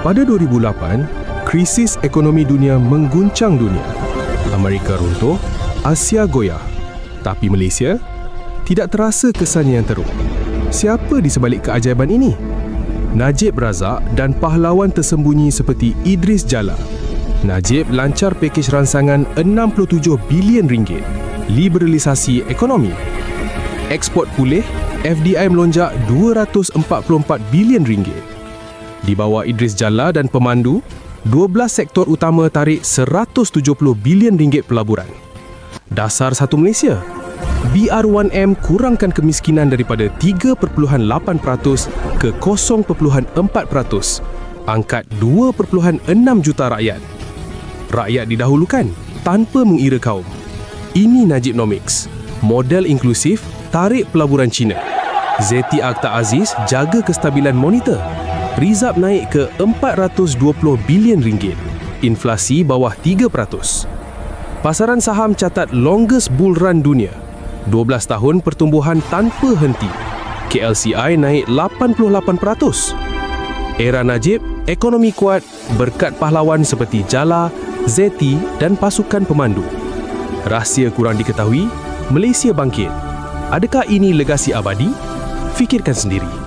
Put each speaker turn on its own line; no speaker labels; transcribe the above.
Pada 2008, krisis ekonomi dunia mengguncang dunia. Amerika runtuh, Asia goyah. Tapi Malaysia tidak terasa kesannya yang teruk. Siapa di sebalik keajaiban ini? Najib Razak dan pahlawan tersembunyi seperti Idris Jala. Najib lancar pakej ransangan 67 bilion ringgit. Liberalisasi ekonomi. Ekspor pulih, FDI melonjak 244 bilion ringgit. Di bawah Idris Jala dan pemandu, 12 sektor utama tarik 170 bilion ringgit pelaburan. Dasar satu Malaysia. BR1M kurangkan kemiskinan daripada 3.8% ke 0.4%. Angkat 2.6 juta rakyat. Rakyat didahulukan tanpa mengira kaum. Ini Najibnomics. Model inklusif, tarik pelaburan Cina. Zeti Akhtar Aziz jaga kestabilan monitor. Rizab naik ke 420 bilion ringgit. Inflasi bawah 3%. Pasaran saham catat longest bull run dunia. 12 tahun pertumbuhan tanpa henti. KLCI naik 88%. Era Najib, ekonomi kuat berkat pahlawan seperti Jala, Zeti dan pasukan pemandu. Rahsia kurang diketahui, Malaysia bangkit. Adakah ini legasi abadi? Fikirkan sendiri.